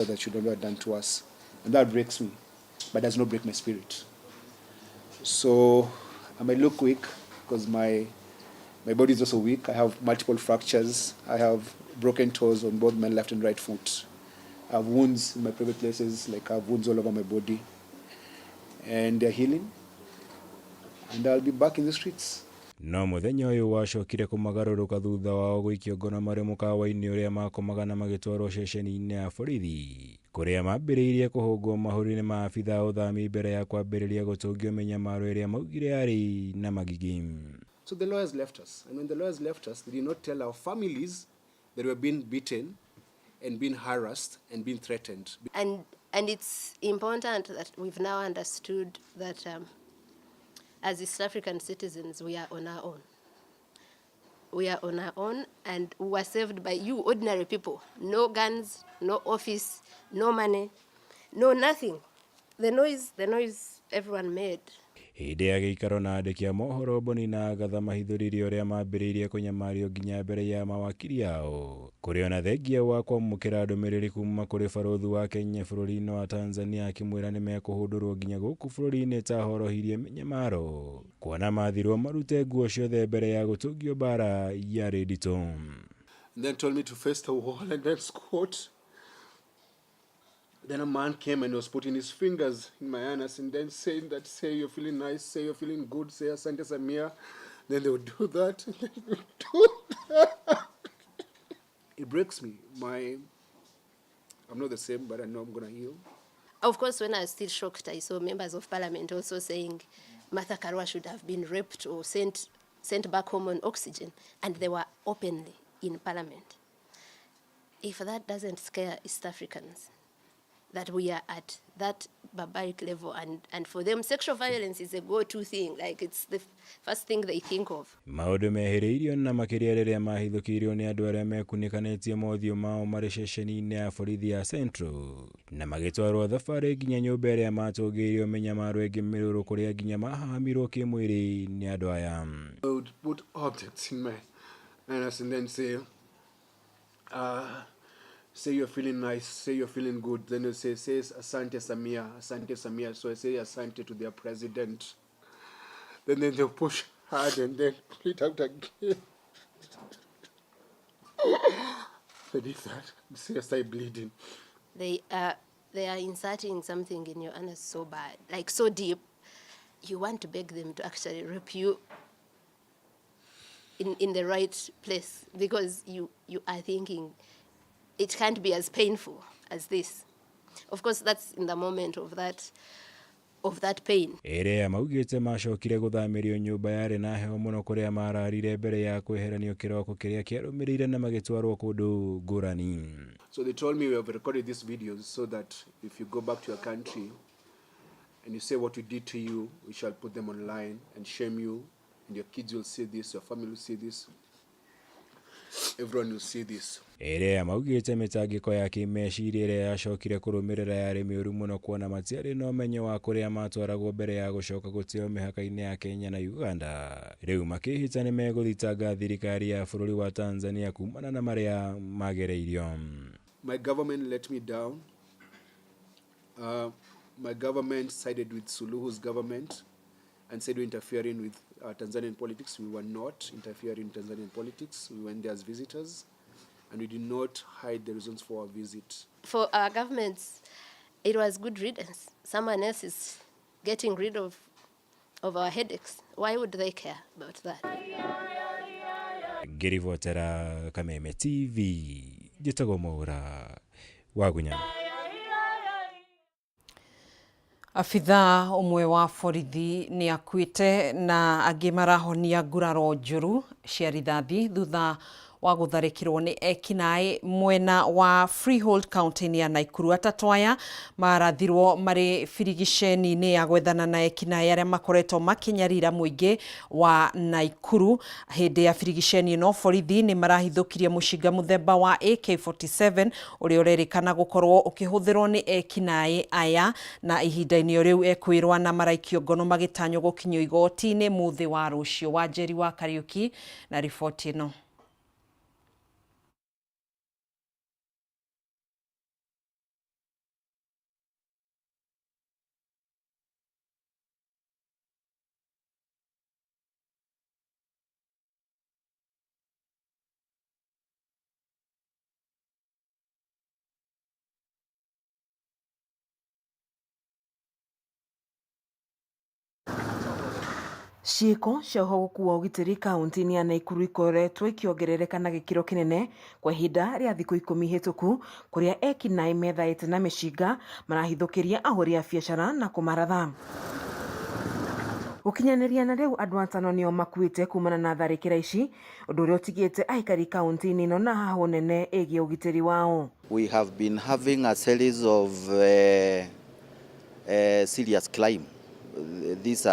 that children were done to us. And that breaks me, but does not break my spirit. So I might look weak because my body is also weak. I have multiple fractures. I have broken toes on both my left and right foot. I have wounds in my private places, like I have wounds all over my body. And they're healing. And I'll be back in the streets. No muthenya uyu wacokire kumagaruruka thutha wao guikio ngono mari mukawa-ini uria makomagana magitwarwo ceceni-ini ya borithi kuria mambiriirie kuhungwo mahuri-ini ma abitha uthami mbere ya kwambiriria gutungio minyamaro iria maugire yari na magigi. So the lawyers left us. And when the lawyers left us, they did not tell our families that we were being beaten and being harassed and being threatened. And it's important that we've now understood that as East African citizens, we are on our own. We are on our own, and we were saved by you, ordinary people. No guns, no office, no money, no nothing. The noise everyone made. Hindi ya giikaro na andiki a mohoro Boni na Agatha mahithuririe uria mambiriirie kunyamario nginya mbere ya mawakiri ao kuria ona thengia wa kwamukira ndumiriri kuma kuri barothi wa Kenya bururi-ini wa Tanzania akimwira ni mekuhundurwo nginya guku bururi-ini ta horohirie minyamaro kuona mathirwo marute nguo ciothe mbere ya gutungio bara yari ndito. And then told me to face the wall and then squat. Then a man came and was putting his fingers in my anus and then saying that, say you're feeling nice, say you're feeling good, say Asante Samia. Then they would do that. And then they would do that. It breaks me. I'm not the same, but I know I'm going to heal. Of course, when I was still shocked, I saw members of parliament also saying Martha Karua should have been raped or sent back home on oxygen, and they were openly in parliament. If that doesn't scare East Africans, that we are at that barbaric level, and for them sexual violence is a go-to thing, like it's the first thing they think of. Maundu mehiriirio na makiria riria mahithukirio ni andu aria mekunikanĩtie mothiũ mao marĩ ceceni-ini ya borithi ya Central na magĩtwarwo thabarĩ nginya nyũmba ĩrĩa matũngĩirio minyamaro ĩngĩ mĩrũrũ kuria nginya mahahamirwo kĩmwĩrĩ ni andu aya. I would put objects in my anus and then say, say you're feeling nice, say you're feeling good. Then you say Asante Samia, Asante Samia. So I say Asante to their president. Then they'll push hard and then pull it out again. They did that. See, I start bleeding. They are inserting something in your anus so bad, like so deep. You want to beg them to actually rape you in the right place, because you are thinking it can't be as painful as this. Of course, that's in the moment of that pain. Ere maugite macokire guthamirio nyumba yari na heho muno kuria mararire mbere ya kweheranio kiroko kiria kiarumirire na magitwarwo kundu ngurani. So they told me we have recorded these videos so that if you go back to your country and you say what we did to you, we shall put them online and shame you, and your kids will see this, your family will see this. Everyone will see this. Ere maugite mitangiko ya kimeciria iria yacokire kurumirira yari miuru muno kuona matiari no menyo wa kuria matwaragwo mbere ya gucoka gutio mihaka-ini ya Kenya na Uganda. Riu makihita ni meguthitanga thirikari ya bururi wa Tanzania kumana na maria magereirio. My government let me down. My government sided with Suluhu's government and said we're interfering with Tanzanian politics. We were not interfering in Tanzanian politics. We went there as visitors, and we did not hide the reasons for our visit. For our governments, it was good riddance. Someone else is getting rid of our headaches. Why would they care about that? Ngirivotera Kameme TV, Jitago Mora, Wagunyama. Abitha umwe wa borithi ni akuite na angi marahonia nguraro njuru cia rithathi thutha wa gutharikirwo ni ekinaĩ mwena wa Freehold County ya Nakuru. Atatũ aya marathirwo mari birigiceni-inĩ ya gwethana na ekinaĩ aria makoretwo makinyarira muingi wa Nakuru. Hindi ya birigiceni ĩno borithi ni marahithũkirie mũcinga muthemba wa AK47 uria urerikana gukorwo ukihuthirwo ni ekinaĩ aya, na ihinda-inĩ riu ekwirwa na maraikio ngono magitanywo gukinywo igoti-inĩ muthi wa rucio. Wanjeri wa Kariuki na riboti ĩno. Ciiko cia ũhogoku wa ũgitĩri kaunti-inĩ ya Nakuru ikoretwo ikiongerereka na gĩkĩro kĩnene kwa ihinda rĩa thikũ 10 hĩtũku, kũrĩa ekinaĩ methaĩte na mĩcinga marahithũkĩria ahũri a biacara na kũmaratha. Gũkinyanĩria na rĩu andũ 5 nĩo makuĩte kumana na tharĩkĩra ici, ũndũ ũrĩa ũtigĩte aikari kaunti-inĩ ĩno na hahũ nene ĩgiĩ ũgitĩri wao. We have been having a series of serious crime. These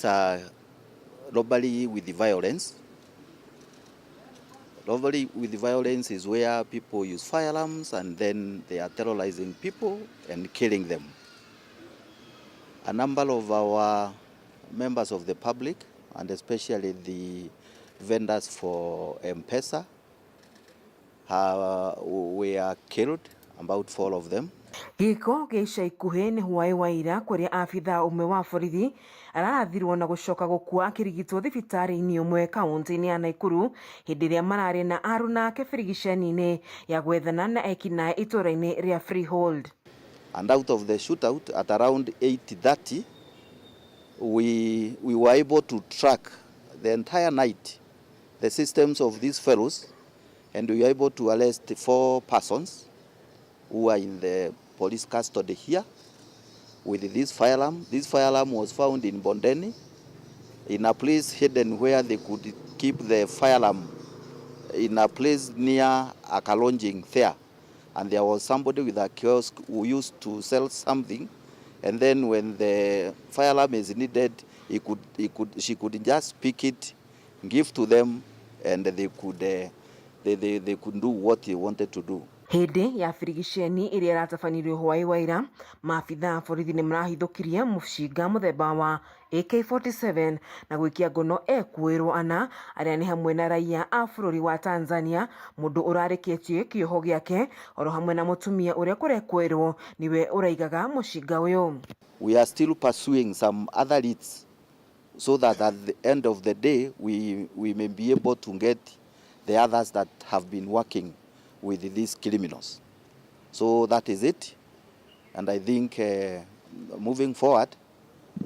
are robbery with violence. Robbery with violence is where people use firearms and then they are terrorizing people and killing them. A number of our members of the public, and especially the vendors for M-Pesa, were killed, about 4 of them. Gĩko gĩa ica ikuhĩ nĩ hwaĩ wa ira kũrĩa abithaa ũmwe wa borithi ararathirwo na gũcoka gũkua akĩrigitwo thibitarĩ-inĩ ũmwe kaunti-inĩ ya Nakuru hĩndĩ ĩrĩa mararĩ na aruna ake birigiceni-inĩ ya gwethana na ekinaĩ itũũra-inĩ rĩa Freehold. And out of the shootout at around 8:30, we were able to track the entire night the systems of these fellows, and we were able to arrest 4 persons who are in the police custody here with this firearm. This firearm was found in Bondeni, in a place hidden where they could keep the firearm, in a place near a Kalonjing there. And there was somebody with a kiosk who used to sell something, and then when the firearm is needed, she could just pick it, give to them, and they could do what they wanted to do. Hĩndĩ ya birigiceni ĩrĩa ĩratabanirio hwaĩ wa ira, maabithaa a borithi nĩ marahithũkirie mũcinga mũthemba wa AK-47 na gwĩkia ngono ekuĩrwo ana arĩa nĩ hamwe na raia a bũrũri wa Tanzania, mũndũ ũrarĩkĩtie kĩoho gĩake, oro hamwe na mũtumia ũrĩa kũrekwĩrwo niwe ũraigaga mũcinga ũyũ. We are still pursuing some other leads so that at the end of the day we may be able to get the others that have been working with these criminals. So that is it, and I think moving forward,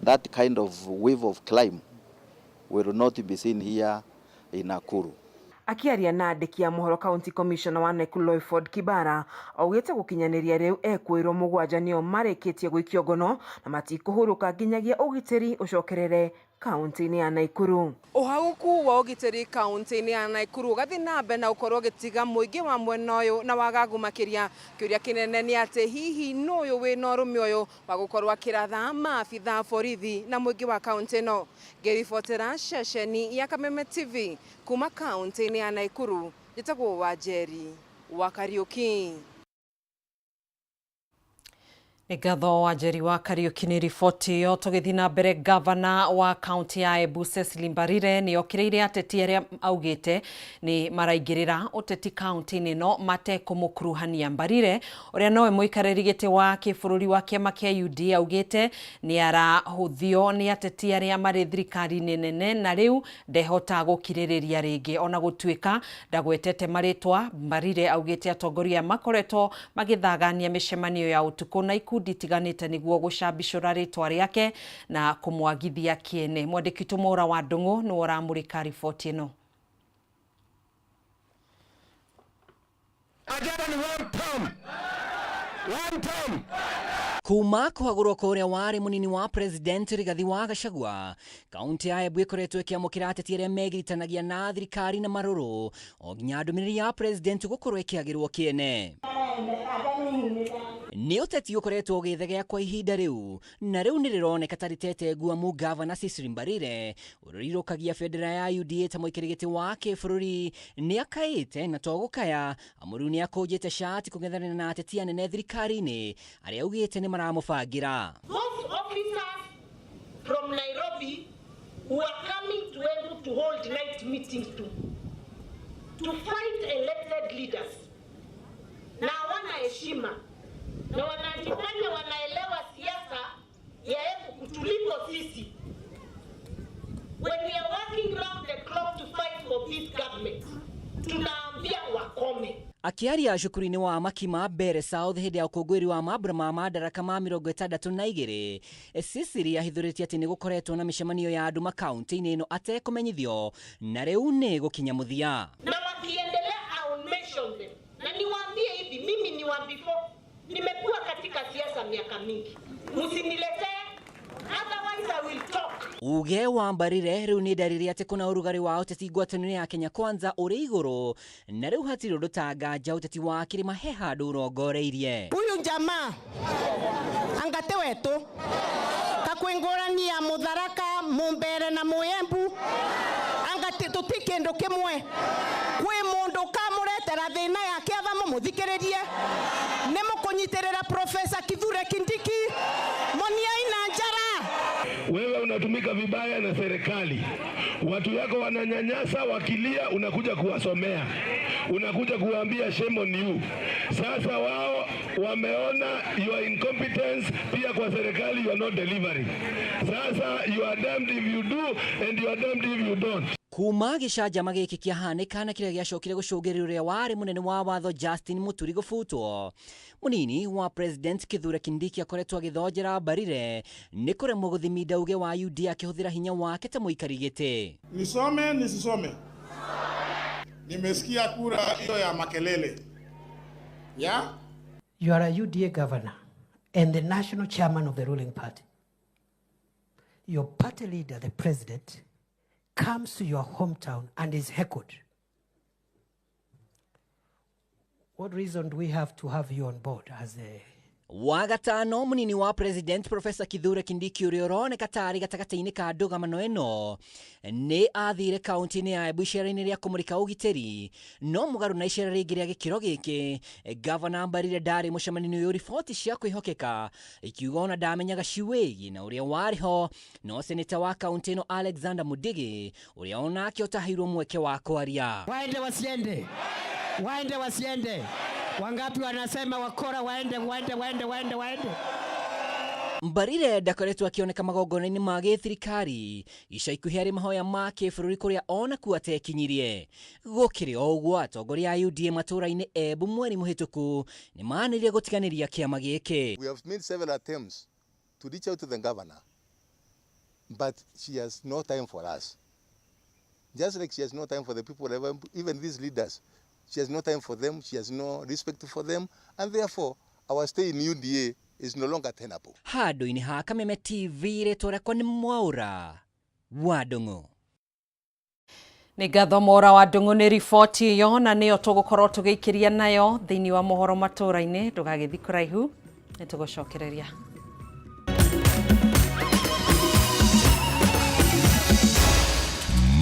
that kind of wave of crime will not be seen here in Nakuru. Akiaria na andĩki a mohoro County Commissioner wa Nakuru Livestock Kibara augĩte gũkinyanĩria rĩu ekuĩrwo 7 nĩo marĩkĩtie gwĩkio ngono na matikũhurũka nginyagia ũgitĩri ũcokerere kaunti-inĩ ya Nakuru. Ũhagũku wa ũgitĩri kaunti-inĩ ya Nakuru gathi na mbere na ũkorwo gĩtiga mũingĩ wa mwena ũyũ na wagagu makĩria. Kĩũria kĩnene nĩ atĩ hihi nũyũ wĩna ũrũme ũyũ wa gũkorwo akĩratha maabithaa borithi na mũingĩ wa kaunti ĩno. Ngĩribotera ceceni ya Kameme TV kuma kaunti-inĩ ya Nakuru, njĩtagwo Wanjeri wa Kariuki. Ngatho Wanjeri wa Kariuki nĩ riboti ĩyo. Tũgĩthiĩ na mbere, gavana wa kaunti ya Embu Cecily Mbarire nĩ okĩrĩire ateti arĩa augĩte nĩ maraingĩrĩra ũteti kaunti-inĩ ĩno matekũmũkuruhania. Mbarire ũrĩa nowe mũikarĩri gĩtĩ wa kĩbũrũri wa kĩama kĩa UDA augĩte nĩ arahũthio nĩ ateti arĩa marĩ thirikari-inĩ nene na rĩu ndehota gũkirĩrĩria rĩngĩ. Ona gũtuĩka ndagwetete marĩtwa, Mbarire augĩte atongoria makoretwo magĩthagania mĩcemanio ya ũtukũ na ikundi itiganĩte nĩguo gũcambicũra rĩtwa rĩake na kũmwagithia kĩene. Mwandĩki Tumora wa Ndung'u nĩ ũramũrĩka riboti ĩno. Kuma kũhagũrwo kũrĩa warĩ mũnini wa president Rigathi wa Gachagua, kaunti ya Embu ĩkoretwo ĩkĩamũkĩra ateti arĩa megiritanagia na thirikari na marũrũ o nginya ndũmĩrĩri ya president gũkorwo ĩkĩagĩrwo kĩene. Nĩ ũteti ũkoretwo ũgĩthegea kwa ihinda rĩu, na rĩu nĩ rĩroneka ta rĩtete nguamu gavana Cecily Mbarire ũrĩrirũkagia bendera ya UDA ta mũikarĩri gĩtĩ wa kĩbũrũri nĩ akaĩte na to gũkaya amu rĩu nĩ akũnjĩte shati kũng'ethanĩra na ateti anene thirikari-inĩ arĩa augĩte nĩ maramũbangira. Most officers from Nairobi who are coming to Embu to hold night meetings to fight elected leaders na wana heshima na wanajifanya wanaelewa siasa ya Embu kutuliko sisi. When we are working round the clock to fight for peace government, tunaambia wakome. Akiaria cukuru-inĩ wa Makima Mbere South hĩndĩ ya ũkũngũĩri wa mambura ma madaraka ma 62, Sisiri ahithũrĩtie atĩ nĩ gũkoretwo na mĩcemanio ya andũ makaunti-inĩ ĩno atekũmenyithio na rĩu nĩ gũkinya mũthia. Na wakiendelea I'll mention them. Na niwaambie hivi, mimi ni wa before, nimekuwa katika siasa miaka mingi. Msiniletee, otherwise I will talk. Uge wa Mbarire rĩu nĩ ndariri atĩ kuna ũrugarĩ wa ũteti ngwatanĩro ya Kenya Kwanza ũrĩ igũrũ na rĩu hatirĩ ũndũ ta nganja ũteti wa kĩrĩma he handũ ũrongoreirie. Huyu jamaa angate wetu kakwĩngũrania Mũtharaka, Mũmbere na Mũyembu angate tũtikĩndũ kĩmwe kwĩ mũndũ kamũretera thĩna yake atha mũthikĩrĩrie nĩ mũkũnyitĩrĩra Profesa Kithure Kindiki Moniaina Njara. Wewe unatumika vibaya na serikali. Watu yako wananyanyasa wakilia, unakuja kuwasomea. Unakuja kuambia shame on you. Sasa wao wameona your incompetence pia kwa serikali, you are not delivering. Sasa you are damned if you do and you are damned if you don't. Kuma gĩcanjama gĩkĩ kĩahanĩka na kĩrĩa gĩacokire gũcũngĩrĩria ũrĩa warĩ mũnene wa watho Justin Muturi gũbutwo. Mũnini wa President Kithure Kindiki akoretwo agĩthonjera Mbarire nĩ kũremwo gũthimida uge wa UD akĩhũthĩra hinya wake ta mũikari gĩtĩ. Nisome nisisome. Nimesikia kura hiyo ya makelele. Yeah? You are a UDA governor and the national chairman of the ruling party. Your party leader, the president, comes to your hometown and is heckled. What reason do we have to have you on board as a... Wagatano mũnini wa President Professor Kithure Kindiki ũrĩa ũroneka tarĩ gatagatĩ-inĩ ka ndũgamano ĩno nĩ athire kaunti-inĩ ya Embu icera-inĩ rĩa kũmũrĩka ũgitĩri, no mũgarũ na icera rĩngĩ rĩa gĩkĩro gĩkĩ Governor Mbarire ndarĩ mũcemanio ũyũ riboti cia kwĩhokeka ikiuga ona ndamenyaga ciwĩgie na ũrĩa warĩ ho, no seneta wa kaunti ĩno Alexander Mudigi ũrĩa onake ũtaheirwo mweke wa kwaria. Waende wasiende. Waende wasiende. Wangapi wanasema wakora waende. Mbarire ndakoretwo akĩoneka magongona-inĩ ma gĩthirikari ica ikuhĩ harĩ mahoya ma kĩbũrũri kũrĩa ona kuo atekinyirie. Gũkĩrĩ o ũguo atongoria a UDA matũũra-inĩ Embu mweri mũhĩtũku nĩ manĩrĩire gũtiganĩria kĩama gĩkĩ. We have made several attempts to reach out to the governor, but she has no time for us. Just like she has no time for the people, even these leaders. She has no time for them, she has no respect for them, and therefore our stay in UDA is no longer tenable. Handũ-inĩ ha Kameme TV rĩtwa rĩakwa nĩ Mwaura wa Ndung'u. Nĩ ngatho Mwaura wa Ndung'u nĩ riboti ĩyo na nĩyo tũgũkorwo tũgĩikĩria nayo thĩinĩ wa mohoro matũũra-inĩ, ndũgagĩthiĩ kũraihu, nĩ tũgũcokereria.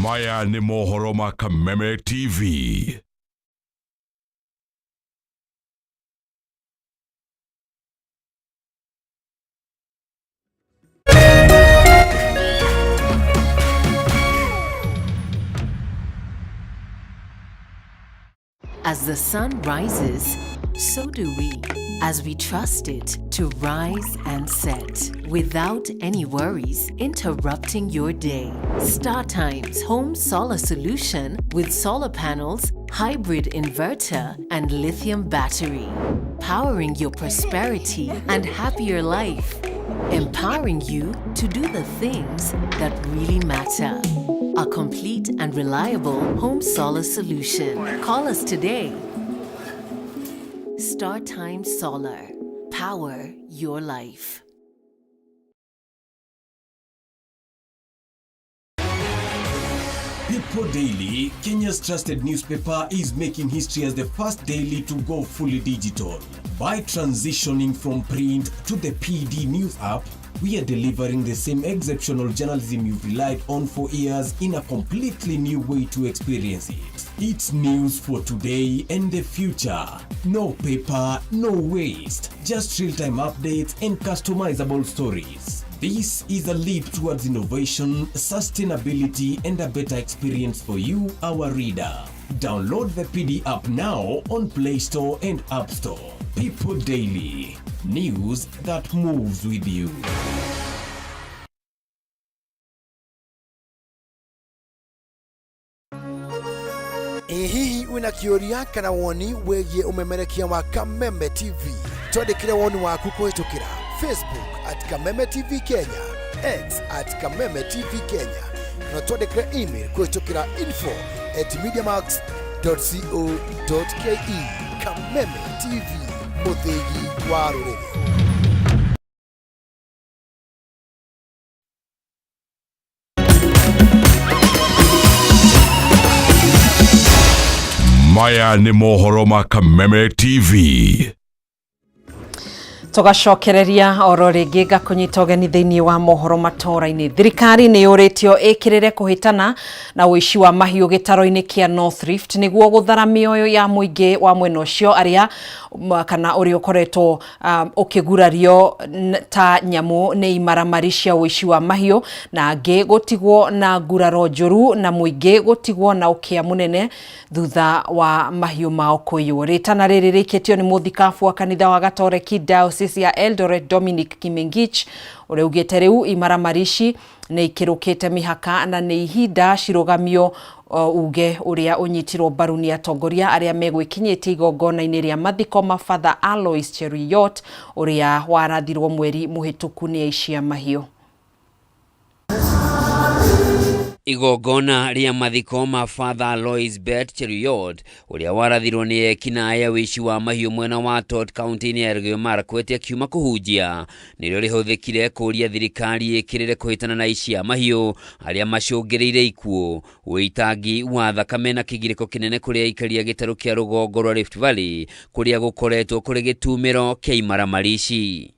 Maya nĩ mohoro ma Kameme TV. As the sun rises, so do we, as we trust it to rise and set without any worries interrupting your day. StarTime's home solar solution with solar panels, hybrid inverter, and lithium battery, powering your prosperity and happier life, empowering you to do the things that really matter. A complete and reliable home solar solution. Call us today. StarTime Solar. Power your life. People Daily, Kenya's trusted newspaper, is making history as the first daily to go fully digital. By transitioning from print to the PD News app, we are delivering the same exceptional journalism you've relied on for years in a completely new way to experience it. It's news for today and the future. No paper, no waste. Just real-time updates and customizable stories. This is a leap towards innovation, sustainability, and a better experience for you, our reader. Download the PD app now on Play Store and App Store. People Daily. News that moves with you. Hihi una kĩũria kana woni wĩgiĩ ũmemerekia wa Kameme TV. Twandĩkĩre woni waku kũhĩtũkĩra Facebook @Kameme TV Kenya, X @Kameme TV Kenya, na twandĩkĩre email kũhĩtũkĩra info@mediamax.co.ke. Kameme TV, mũthĩgi wa rũrĩrĩ. Maya nĩ mohoro ma Kameme TV. Tugacokereria oro ringi ngakunyita ũgeni thĩinĩ wa mohoro matũra-inĩ. Thirikari nĩ yũrĩtio ĩkĩrĩre kũhĩtana na ũici wa mahiũ gĩtaro-inĩ kĩa North Rift nĩguo gũthara mĩoyo ya mũingĩ wa mwena ũcio arĩa kana ũrĩa ũkoretwo ũkĩgurario ta nyamũ nĩ imaramari cia ũici wa mahiũ na angĩ gũtigwo na nguraro njũru na mũingĩ gũtigwo na ũkĩa mũnene thutha wa mahiũ mao kũiywo. Rĩtana rĩrĩ rĩikĩtio nĩ mũthikabu wa kanitha wa Gatoreki Diocese ya Eldoret Dominic Kimengich ũrĩa ugĩte rĩu imaramari ici nĩ ikĩrũkĩte mĩhaka na nĩ ihinda cirũgamio uge ũrĩa ũnyitirwo mbaru nĩ atongoria arĩa megwĩkinyĩtie igongona-inĩ rĩa mathiko ma Father Alois Cheruyot ũrĩa warathirwo mweri mũhĩtũku nĩ aici a mahiũ. Igongona rĩa mathiko ma Father Alois Cheruyot ũrĩa warathirwo nĩ ekinaaya ũici wa mahiũ mwena wa Tot County-inĩ ya Elgeyo Marakwet akiuma kũhunjia nĩrĩo rĩhũthĩkire kũria thirikari ĩkĩrĩre kũhĩtana na aici a mahiũ arĩa macũngĩrĩire ikuũ, ũitangi wa thakame na kĩgirĩko kĩnene kũrĩa aikaria gĩtarũ kĩa rũgongo rwa Rift Valley kũrĩa gũkoretwo kũrĩ gĩtumĩro kĩa imaramari ici.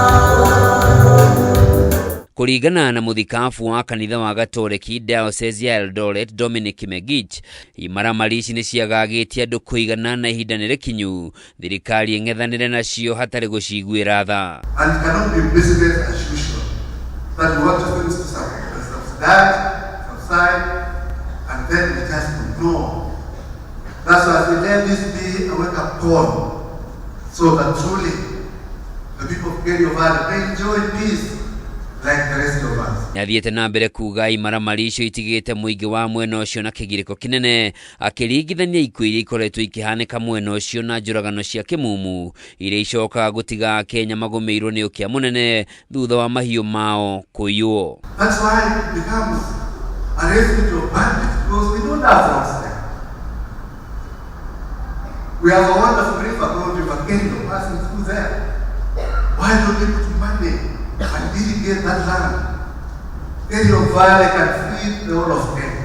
Kũringana na mũthikabu wa kanitha wa Gatoreki Diocese ya Eldoret Dominic Kimengich, imaramari ici nĩ ciagagĩtie andũ kũigana na ihinda nĩ rĩkinyu thirikari ĩng'ethanĩre nacio hatarĩ gũciguĩra tha. And it cannot be business as usual. That we want to things to subside, and then we just ignore. That's why we let this be a wake-up call, so that truly the people of Kerio may enjoy peace. Nathiĩte na mbere kuga imaramari icio itigĩte mũingĩ wa mwena ũcio na kĩgirĩko kĩnene akĩringithania ikuũ iria ikoretwo ikihanĩka mwena ũcio na njũragano cia kĩmumu iria icokaga gũtiga Kenya magũmĩirwo nĩ ũkĩa mũnene thutha wa mahiũ mao kũiywo. That's why it becomes a rescue of bandits, because we don't have force there. We have a wonderful river called River Kerio passing through there. Why don't we put money and irrigate that land? Kerio Valley can feed the whole of Kenya.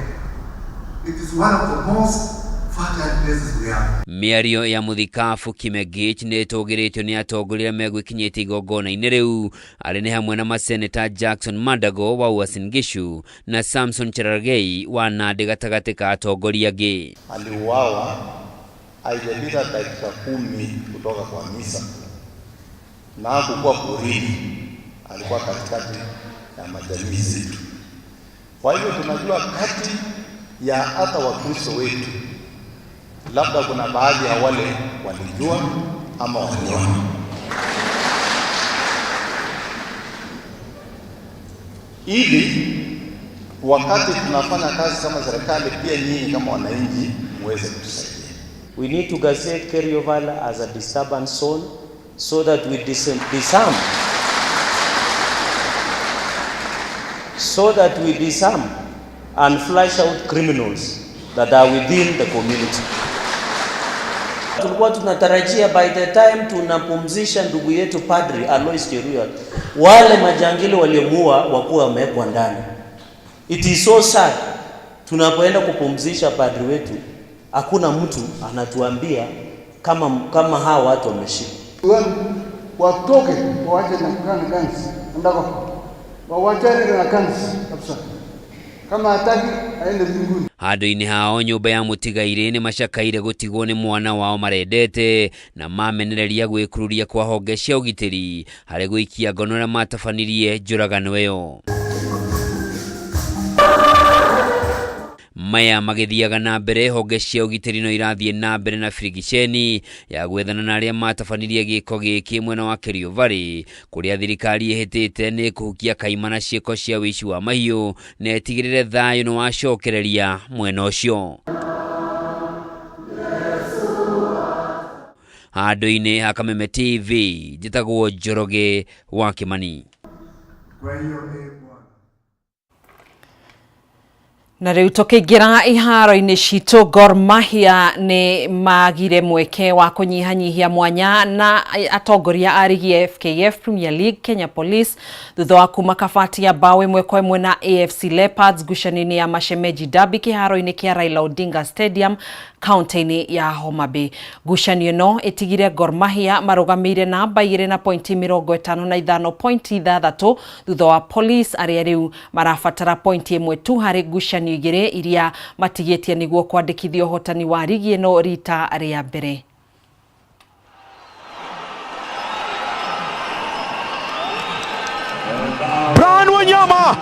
It is one of the most fertile places we have. Mĩario ya mũthikabu Kimengich nĩ ĩtũgĩrĩtio nĩ atongoria megwĩkinyĩtie igongona-inĩ rĩu arĩ nĩ hamwe na maseneta Jackson Madago wa Uasin Gishu na Samson Cherargei wa Nandi gatagatĩ ka atongoria angĩ. Aliuawa haijapita dakika 10 kutoka kwa misa na hakukuwa porini, alikuwa katikati ya majamii zetu. Kwa hivyo tunajua kati ya hata Wakristo wetu labda kuna baadhi ya wale walijua ama waliona. Ili wakati tunafanya kazi kama serikali, pia nyinyi kama wananchi muweze kutusaidia. We need to gazette Kerio Valley as a disturbance zone so that we disarm and flush out criminals that are within the community. Tulikuwa tunatarajia by the time tunapumzisha ndugu yetu Padri Alois Cheruyot, wale majangili waliomuua wakuwa wamewekwa ndani. It is so sad, tunapoenda kupumzisha padri wetu hakuna mtu anatuambia kama hawa watu wameshika. Watoke waache na kansi ndako wawachane na kansi kabisa, kama hataki aende mbinguni. Handũ-inĩ hao nyũmba ya mũtigairĩ nĩ macakaire gũtigwo nĩ mwana wao marendete na mamenereria gwĩkururia kwa honge cia ũgitĩri harĩ gũikia ngono arĩa matabanirie njũragano ĩyo. Maya magĩthiaga na mbere, honge cia ũgitĩri no irathiĩ na mbere na birigiceni ya gwethana na arĩa matabanirie gĩko gĩkĩ mwena wa Kerio Valley, kũrĩa thirikari ĩhĩtĩte nĩ kũhukia kaimana ciĩko cia ũici wa mahiũ na ĩtigĩrĩre thayũ nĩ wacokereria mwena ũcio. handũ-inĩ ha Kameme TV. Njĩtagwo Njoroge wa Kimani. Na rĩu tũkĩingĩra iharo-inĩ citũ, Gor Mahia nĩ magire mweke wa kũnyihanyihia mwanya na atongoria a rigi ya FKF Premier League Kenya Police thutha wa kuma kabati ya bao 1-1 na AFC Leopards ngucanio-inĩ ya Mashemeji Derby kĩharo-inĩ kĩa Raila Odinga Stadium kaunti-inĩ ya Homa Bay. Ngucanio ĩno ĩtigire Gor Mahia marũgamĩire namba 2 na pointi 55.6 thutha wa Police arĩa rĩu marabatara pointi 1 tu harĩ ngucanio igĩrĩ iria matigĩtie nĩguo kwandĩkithia ũhotani wa rigi ĩno rita rĩa mbere. Brian Wanyama